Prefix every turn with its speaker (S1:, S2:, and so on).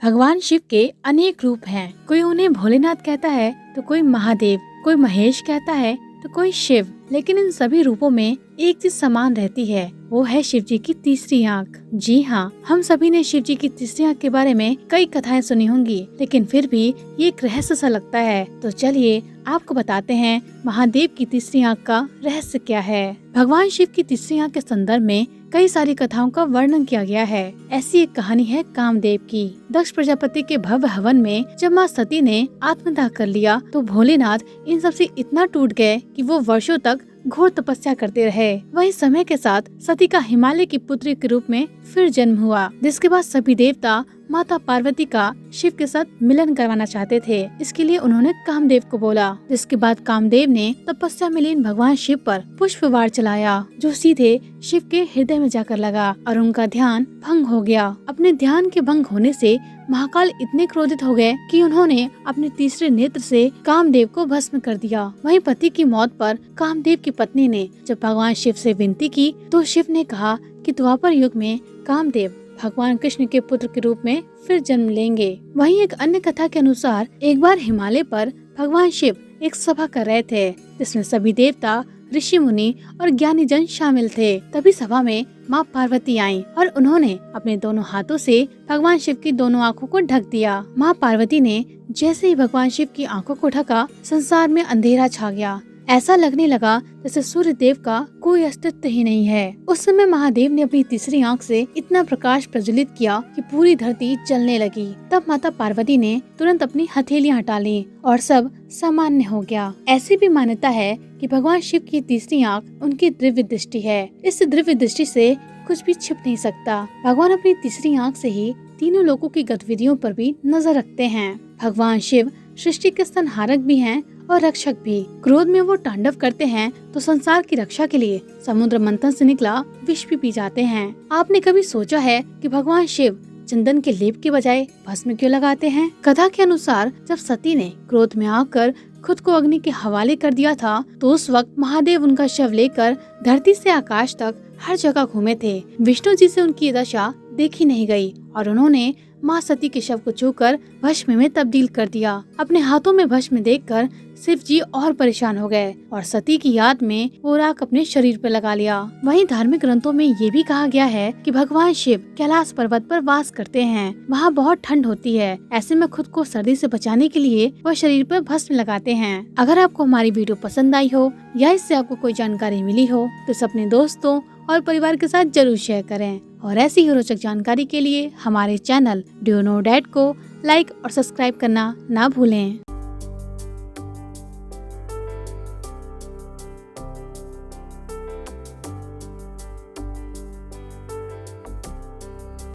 S1: भगवान शिव के अनेक रूप हैं। कोई उन्हें भोलेनाथ कहता है तो कोई महादेव, कोई महेश कहता है तो कोई शिव। लेकिन इन सभी रूपों में एक चीज समान रहती है, वो है शिव जी की तीसरी आंख। जी हाँ, हम सभी ने शिव जी की तीसरी आंख के बारे में कई कथाएं सुनी होंगी, लेकिन फिर भी ये एक रहस्य सा लगता है। तो चलिए आपको बताते हैं महादेव की तीसरी आंख का रहस्य क्या है। भगवान शिव की तीसरी आंख के संदर्भ में कई सारी कथाओं का वर्णन किया गया है। ऐसी एक कहानी है कामदेव की। दक्ष प्रजापति के भव्य हवन में जब माँ सती ने आत्मदाह कर लिया तो भोलेनाथ इन सब से इतना टूट गए कि वो वर्षों तक घोर तपस्या करते रहे। वही समय के साथ सती का हिमालय की पुत्री के रूप में फिर जन्म हुआ, जिसके बाद सभी देवता माता पार्वती का शिव के साथ मिलन करवाना चाहते थे। इसके लिए उन्होंने कामदेव को बोला, जिसके बाद कामदेव ने तपस्या में लीन भगवान शिव पर पुष्प वार चलाया, जो सीधे शिव के हृदय में जाकर लगा और उनका ध्यान भंग हो गया। अपने ध्यान के भंग होने से महाकाल इतने क्रोधित हो गए कि उन्होंने अपने तीसरे नेत्र से कामदेव को भस्म कर दिया। वहीं पति की मौत पर कामदेव की पत्नी ने जब भगवान शिव से विनती की तो शिव ने कहा कि द्वापर युग में कामदेव भगवान कृष्ण के पुत्र के रूप में फिर जन्म लेंगे। वहीं एक अन्य कथा के अनुसार एक बार हिमालय पर भगवान शिव एक सभा कर रहे थे, जिसमें सभी देवता, ऋषि मुनि और ज्ञानी जन शामिल थे। तभी सभा में माँ पार्वती आईं और उन्होंने अपने दोनों हाथों से भगवान शिव की दोनों आंखों को ढक दिया। माँ पार्वती ने जैसे ही भगवान शिव की आंखों को ढका, संसार में अंधेरा छा गया। ऐसा लगने लगा जैसे सूर्य देव का कोई अस्तित्व ही नहीं है। उस समय महादेव ने अपनी तीसरी आंख से इतना प्रकाश प्रज्वलित किया कि पूरी धरती जलने लगी। तब माता पार्वती ने तुरंत अपनी हथेलियां हटा ली और सब सामान्य हो गया। ऐसी भी मान्यता है कि भगवान शिव की तीसरी आंख उनकी दिव्य दृष्टि है। इस दिव्य दृष्टि से कुछ भी छिप नहीं सकता। भगवान अपनी तीसरी आंख से ही तीनों लोगों की गतिविधियों पर भी नजर रखते हैं। भगवान शिव सृष्टि के संहारक भी हैं और रक्षक भी। क्रोध में वो तांडव करते हैं तो संसार की रक्षा के लिए समुद्र मंथन से निकला विष भी पी जाते हैं। आपने कभी सोचा है कि भगवान शिव चंदन के लेप के बजाय भस्म क्यों लगाते हैं? कथा के अनुसार जब सती ने क्रोध में आकर खुद को अग्नि के हवाले कर दिया था तो उस वक्त महादेव उनका शव लेकर धरती से आकाश तक हर जगह घूमे थे। विष्णु जी से उनकी दशा देखी नहीं गई और उन्होंने माँ सती के शव को छूकर भस्म में तब्दील कर दिया। अपने हाथों में भस्म देखकर शिव जी और परेशान हो गए और सती की याद में वो राख अपने शरीर पर लगा लिया। वहीं धार्मिक ग्रंथों में ये भी कहा गया है कि भगवान शिव कैलाश पर्वत पर वास करते हैं। वहाँ बहुत ठंड होती है, ऐसे में खुद को सर्दी से बचाने के लिए वह शरीर पर भस्म लगाते हैं। अगर आपको हमारी वीडियो पसंद आई हो या इससे आपको कोई जानकारी मिली हो तो इसे अपने दोस्तों और परिवार के साथ जरूर शेयर करें। और ऐसी ही रोचक जानकारी के लिए हमारे channel do you know dad को लाइक और सब्सक्राइब करना ना भूलें।